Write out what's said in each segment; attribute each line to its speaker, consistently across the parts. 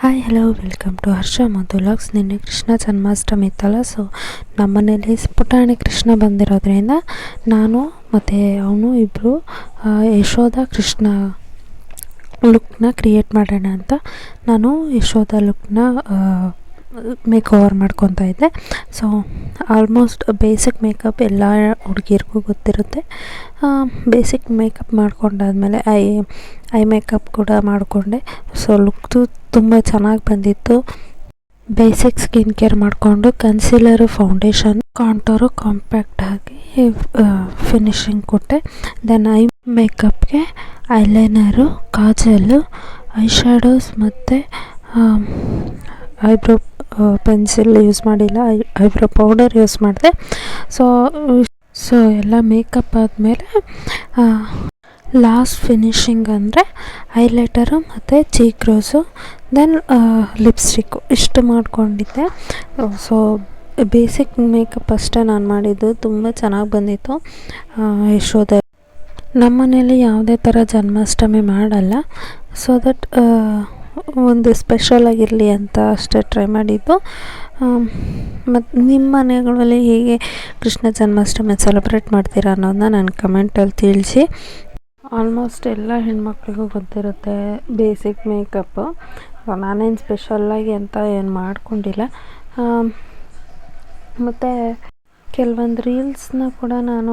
Speaker 1: Hi hello welcome to Harsha Madhu vlogs. ನಿನ್ನೆ ಕೃಷ್ಣ ಜನ್ಮಾಷ್ಟಮಿ ಇತ್ತಲ್ಲ, so ನಮ್ಮನೇಲಿ ಪುಟಾಣಿ ಕೃಷ್ಣ ಬಂದಿರೋದ್ರಿಂದ ನಾನು ಮತ್ತು ಅವನು ಇಬ್ಬರು ಯಶೋಧ ಕೃಷ್ಣ ಲುಕ್ನ ಕ್ರಿಯೇಟ್ ಮಾಡೋಣ ಅಂತ ನಾನು ಯಶೋಧ ಲುಕ್ನ ಮೇಕ್ ಓವರ್ ಮಾಡ್ಕೊತಾ ಇದ್ದೆ. ಸೊ ಆಲ್ಮೋಸ್ಟ್ ಬೇಸಿಕ್ ಮೇಕಪ್ ಎಲ್ಲ ಹುಡುಗಿರಿಗೂ ಗೊತ್ತಿರುತ್ತೆ. ಬೇಸಿಕ್ ಮೇಕಪ್ ಮಾಡ್ಕೊಂಡಾದ್ಮೇಲೆ ಐ ಮೇಕಪ್ ಕೂಡ ಮಾಡಿಕೊಂಡೆ. ಸೊ ಲುಕ್ದು ತುಂಬ ಚೆನ್ನಾಗಿ ಬಂದಿತ್ತು. ಬೇಸಿಕ್ ಸ್ಕಿನ್ ಕೇರ್ ಮಾಡಿಕೊಂಡು ಕನ್ಸೀಲರು, ಫೌಂಡೇಶನ್, ಕಾಂಟೋರು ಕಾಂಪ್ಯಾಕ್ಟ್ ಆಗಿ ಫಿನಿಶಿಂಗ್ ಕೊಟ್ಟೆ. ದೆನ್ ಐ ಮೇಕಪ್ಗೆ ಐಲೈನರು, ಕಾಜಲ್ಲು, ಐ ಶ್ಯಾಡೋಸ್ ಮತ್ತು ಐಬ್ರೋ ಪೆನ್ಸಿಲ್ ಯೂಸ್ ಮಾಡಿಲ್ಲ, ಐಬ್ರೋ ಪೌಡರ್ ಯೂಸ್ ಮಾಡಿದೆ. ಸೊ ಎಲ್ಲ ಮೇಕಪ್ ಆದಮೇಲೆ ಲಾಸ್ಟ್ ಫಿನಿಶಿಂಗ್ ಅಂದರೆ ಹೈಲೈಟರು ಮತ್ತು ಚೀಕ್ ರೋಸು, ದೆನ್ ಲಿಪ್ಸ್ಟಿಕ್ಕು ಇಷ್ಟು ಮಾಡ್ಕೊಂಡಿದ್ದೆ. ಸೊ ಬೇಸಿಕ್ ಮೇಕಪ್ ಅಷ್ಟೇ ನಾನು ಮಾಡಿದ್ದು, ತುಂಬ ಚೆನ್ನಾಗಿ ಬಂದಿತ್ತು. ಯಶೋಧ ನಮ್ಮ ಮನೇಲಿ ಯಾವುದೇ ಥರ ಜನ್ಮಾಷ್ಟಮಿ ಮಾಡಲ್ಲ, ಸೊ ದಟ್ ಒಂದು ಸ್ಪೆಷಲಾಗಿರಲಿ ಅಂತ ಅಷ್ಟೇ ಟ್ರೈ ಮಾಡಿದ್ದು. ಮತ್ತು ನಿಮ್ಮ ಮನೆಗಳಲ್ಲಿ ಹೇಗೆ ಕೃಷ್ಣ ಜನ್ಮಾಷ್ಟಮಿ ಸೆಲೆಬ್ರೇಟ್ ಮಾಡ್ತೀರಾ ಅನ್ನೋದನ್ನ ನನ್ನ ಕಮೆಂಟಲ್ಲಿ ತಿಳಿಸಿ. ಆಲ್ಮೋಸ್ಟ್ ಎಲ್ಲ ಹೆಣ್ಮಕ್ಳಿಗೂ ಗೊತ್ತಿರುತ್ತೆ ಬೇಸಿಕ್ ಮೇಕಪ್ಪು. ನಾನೇನು ಸ್ಪೆಷಲ್ಲಾಗಿ ಅಂತ ಏನು ಮಾಡ್ಕೊಂಡಿಲ್ಲ. ಮತ್ತು ಕೆಲವೊಂದು ರೀಲ್ಸ್ನ ಕೂಡ ನಾನು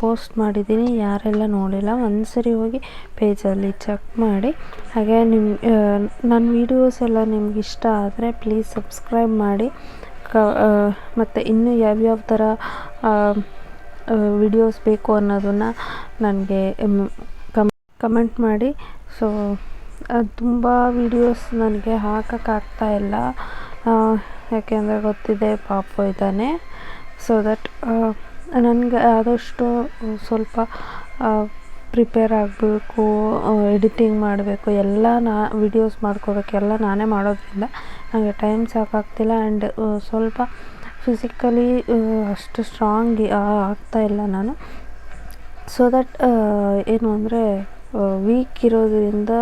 Speaker 1: ಪೋಸ್ಟ್ ಮಾಡಿದ್ದೀನಿ. ಯಾರೆಲ್ಲ ನೋಡಿಲ್ಲ ಒಂದ್ಸರಿ ಹೋಗಿ ಪೇಜಲ್ಲಿ ಚೆಕ್ ಮಾಡಿ. ಹಾಗೆ ನನ್ನ ವೀಡಿಯೋಸ್ ಎಲ್ಲ ನಿಮ್ಗೆ ಇಷ್ಟ ಆದರೆ ಪ್ಲೀಸ್ ಸಬ್ಸ್ಕ್ರೈಬ್ ಮಾಡಿ. ಮತ್ತು ಇನ್ನೂ ಯಾವ್ಯಾವ ಥರ ವಿಡಿಯೋಸ್ ಬೇಕು ಅನ್ನೋದನ್ನು ನನಗೆ ಕಮೆಂಟ್ ಮಾಡಿ. ಸೊ ತುಂಬ ವೀಡಿಯೋಸ್ ನನಗೆ ಹಾಕೋಕ್ಕಾಗ್ತಾಯಿಲ್ಲ, ಯಾಕೆಂದರೆ ಗೊತ್ತಿದೆ ಪಾಪು ಇದ್ದಾನೆ. ಸೊ ದಟ್ ನನಗೆ ಆದಷ್ಟು ಸ್ವಲ್ಪ ಪ್ರಿಪೇರ್ ಆಗಬೇಕು, ಎಡಿಟಿಂಗ್ ಮಾಡಬೇಕು, ಎಲ್ಲ ವಿಡಿಯೋಸ್ ಮಾಡ್ಕೋಬೇಕು, ಎಲ್ಲ ನಾನೇ ಮಾಡೋದ್ರಿಂದ ನನಗೆ ಟೈಮ್ ಸಾಕಾಗ್ತಿಲ್ಲ. ಆ್ಯಂಡ್ ಸ್ವಲ್ಪ ಫಿಸಿಕಲಿ ಅಷ್ಟು ಸ್ಟ್ರಾಂಗ್ ಆಗ್ತಾಯಿಲ್ಲ ನಾನು. ಸೊ ದಟ್ ಏನು ಅಂದರೆ ವೀಕ್ ಇರೋದ್ರಿಂದ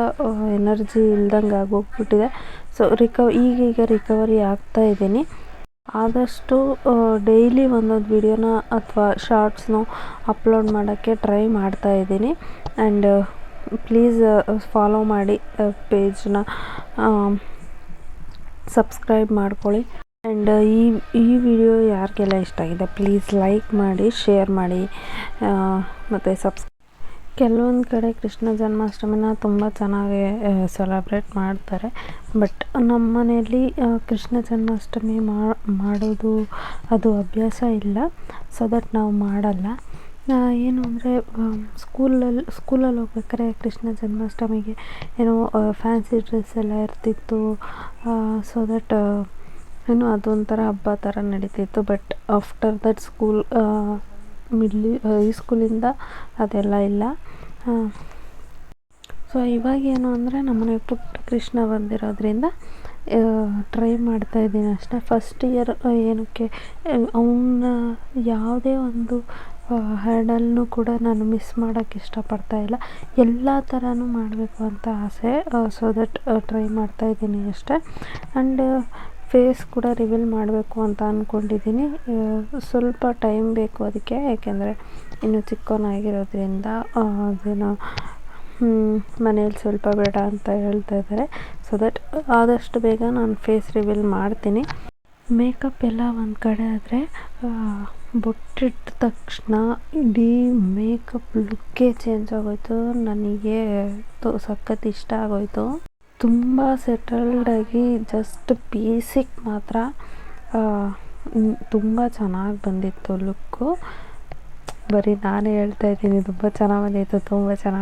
Speaker 1: ಎನರ್ಜಿ ಇಲ್ದಂಗೆ ಆಗೋಗ್ಬಿಟ್ಟಿದೆ. ಸೊ ಈಗೀಗ ರಿಕವರಿ ಆಗ್ತಾಯಿದ್ದೀನಿ. ಆದಷ್ಟು ಡೈಲಿ ಒಂದೊಂದು ವೀಡಿಯೋನ ಅಥವಾ ಶಾರ್ಟ್ಸ್ನೋ ಅಪ್ಲೋಡ್ ಮಾಡೋಕ್ಕೆ ಟ್ರೈ ಮಾಡ್ತಾಯಿದ್ದೀನಿ. ಆ್ಯಂಡ್ ಪ್ಲೀಸ್ ಫಾಲೋ ಮಾಡಿ, ಪೇಜ್ನ ಸಬ್ಸ್ಕ್ರೈಬ್ ಮಾಡ್ಕೊಳ್ಳಿ. ಆ್ಯಂಡ್ ಈ ವಿಡಿಯೋ ಯಾರಿಗೆಲ್ಲ ಇಷ್ಟ ಆಗಿದೆ ಪ್ಲೀಸ್ ಲೈಕ್ ಮಾಡಿ, ಶೇರ್ ಮಾಡಿ ಮತ್ತು ಕೆಲವೊಂದು ಕಡೆ ಕೃಷ್ಣ ಜನ್ಮಾಷ್ಟಮಿನ ತುಂಬ ಚೆನ್ನಾಗಿ ಸೆಲೆಬ್ರೇಟ್ ಮಾಡ್ತಾರೆ. ಬಟ್ ನಮ್ಮ ಮನೆಯಲ್ಲಿ ಕೃಷ್ಣ ಜನ್ಮಾಷ್ಟಮಿ ಮಾಡೋದು ಅದು ಅಭ್ಯಾಸ ಇಲ್ಲ, ಸೊ ದಟ್ ನಾವು ಮಾಡಲ್ಲ. ಏನು ಅಂದರೆ ಸ್ಕೂಲಲ್ಲಿ ಹೋಗ್ಬೇಕಾದ್ರೆ ಕೃಷ್ಣ ಜನ್ಮಾಷ್ಟಮಿಗೆ ಏನೋ ಫ್ಯಾನ್ಸಿ ಡ್ರೆಸ್ ಎಲ್ಲ ಇರ್ತಿತ್ತು. ಸೊ ದಟ್ ಏನೋ ಅದೊಂಥರ ಹಬ್ಬ ಥರ ನಡೀತಿತ್ತು. ಬಟ್ ಆಫ್ಟರ್ ದಟ್ ಸ್ಕೂಲಿಂದ ಅದೆಲ್ಲ ಇಲ್ಲ. ಸೊ ಇವಾಗೇನು ಅಂದರೆ ನಮ್ಮನೆಗೆ ಪುಟ್ಟ ಕೃಷ್ಣ ಬಂದಿರೋದ್ರಿಂದ ಟ್ರೈ ಮಾಡ್ತಾಯಿದ್ದೀನಿ ಅಷ್ಟೇ. ಫಸ್ಟ್ ಇಯರ್ ಏನಕ್ಕೆ ಅವನ್ನ ಯಾವುದೇ ಒಂದು ಹಾಡಲ್ಲೂ ಕೂಡ ನಾನು ಮಿಸ್ ಮಾಡೋಕ್ಕೆ ಇಷ್ಟಪಡ್ತಾಯಿಲ್ಲ, ಎಲ್ಲ ಥರನೂ ಮಾಡಬೇಕು ಅಂತ ಆಸೆ. ಸೊ ದಟ್ ಟ್ರೈ ಮಾಡ್ತಾಯಿದ್ದೀನಿ ಅಷ್ಟೇ. ಆ್ಯಂಡ್ ಫೇಸ್ ಕೂಡ ರಿವೀಲ್ ಮಾಡಬೇಕು ಅಂತ ಅಂದ್ಕೊಂಡಿದ್ದೀನಿ. ಸ್ವಲ್ಪ ಟೈಮ್ ಬೇಕು ಅದಕ್ಕೆ, ಯಾಕೆಂದರೆ ಇನ್ನು ಚಿಕ್ಕವನಾಗಿರೋದ್ರಿಂದ ಅದೇನೋ ಮನೇಲಿ ಸ್ವಲ್ಪ ಬೇಡ ಅಂತ ಹೇಳ್ತಾ ಇದ್ದಾರೆ. ಸೊ ದಟ್ ಆದಷ್ಟು ಬೇಗ ನಾನು ಫೇಸ್ ರಿವೀಲ್ ಮಾಡ್ತೀನಿ. ಮೇಕಪ್ ಎಲ್ಲ ಒಂದು ಕಡೆ ಆದರೆ ಬೊಟ್ಟಿಟ್ಟ ತಕ್ಷಣ ಇಡೀ ಮೇಕಪ್ ಲುಕ್ಕೇ ಚೇಂಜ್ ಆಗೋಯಿತು. ನನಗೆ ಸಖತ್ ಇಷ್ಟ ಆಗೋಯಿತು. ತುಂಬ ಸೆಟಲ್ಡಾಗಿ ಜಸ್ಟ್ ಬೇಸಿಕ್ ಮಾತ್ರ ತುಂಬ ಚೆನ್ನಾಗಿ ಬಂದಿತ್ತು ಲುಕ್ಕು. ಬರೀ ನಾನೇ ಹೇಳ್ತಾ ಇದ್ದೀನಿ ತುಂಬ ಚೆನ್ನಾಗಿ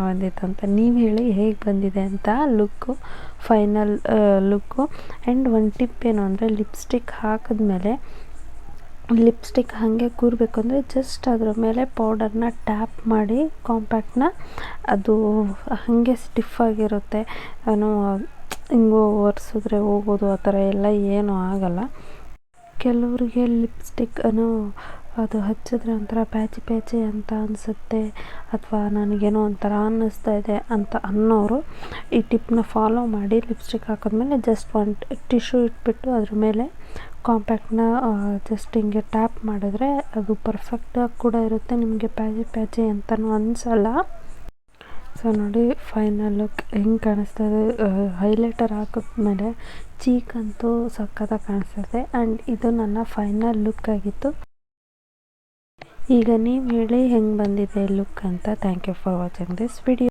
Speaker 1: ಬಂದಿತ್ತು ಅಂತ. ನೀವು ಹೇಳಿ ಹೇಗೆ ಬಂದಿದೆ ಅಂತ ಲುಕ್ಕು, ಫೈನಲ್ ಲುಕ್ಕು. ಆ್ಯಂಡ್ ಒಂದು ಟಿಪ್ ಏನು ಅಂದರೆ ಲಿಪ್ಸ್ಟಿಕ್ ಹಾಕಿದ್ಮೇಲೆ ಲಿಪ್ಸ್ಟಿಕ್ ಹಾಗೆ ಕೂರಬೇಕು ಅಂದರೆ ಜಸ್ಟ್ ಅದ್ರ ಮೇಲೆ ಪೌಡರ್ನ ಟ್ಯಾಪ್ ಮಾಡಿ ಕಾಂಪ್ಯಾಕ್ಟ್ನ, ಅದು ಹಾಗೆ ಸ್ಟಿಫಾಗಿರುತ್ತೆ. ಹಿಂಗೋ ಒರೆಸಿದ್ರೆ ಹೋಗೋದು ಆ ಥರ ಎಲ್ಲ ಏನೂ ಆಗಲ್ಲ. ಕೆಲವರಿಗೆ ಲಿಪ್ಸ್ಟಿಕ್ ಅದು ಹಚ್ಚಿದ್ರೆ ಒಂಥರ ಪ್ಯಾಚಿ ಪ್ಯಾಚಿ ಅಂತ ಅನಿಸುತ್ತೆ ಅಥವಾ ನನಗೇನೋ ಒಂಥರ ಅನ್ನಿಸ್ತಾ ಇದೆ ಅಂತ ಅನ್ನೋರು ಈ ಟಿಪ್ನ ಫಾಲೋ ಮಾಡಿ ಲಿಪ್ಸ್ಟಿಕ್ ಹಾಕಿದ್ಮೇಲೆ ಜಸ್ಟ್ ಒಂದು ಟಿಶ್ಯೂ ಇಟ್ಬಿಟ್ಟು ಅದ್ರ ಮೇಲೆ ಕಾಂಪ್ಯಾಕ್ಟ್ನ ಜಸ್ಟ್ ಹಿಂಗೆ ಟ್ಯಾಪ್ ಮಾಡಿದ್ರೆ ಅದು ಪರ್ಫೆಕ್ಟಾಗಿ ಕೂಡ ಇರುತ್ತೆ, ನಿಮಗೆ ಪ್ಯಾಚಿ ಪ್ಯಾಚಿ ಅಂತಲೂ ಅನಿಸಲ್ಲ. ಸೊ ನೋಡಿ ಫೈನಲ್ ಲುಕ್ ಹೆಂಗೆ ಕಾಣಿಸ್ತಾ ಇದೆ. ಹೈಲೈಟರ್ ಹಾಕಿದ್ಮೇಲೆ ಚೀಕ್ ಅಂತೂ ಸಖತ್ತಾಗಿ ಕಾಣಿಸ್ತದೆ. ಆ್ಯಂಡ್ ಇದು ನನ್ನ ಫೈನಲ್ ಲುಕ್ ಆಗಿತ್ತು. ಈಗ ನೀವು ಹೇಳಿ ಹೆಂಗೆ ಬಂದಿದೆ ಲುಕ್ ಅಂತ. Thank you for watching this video.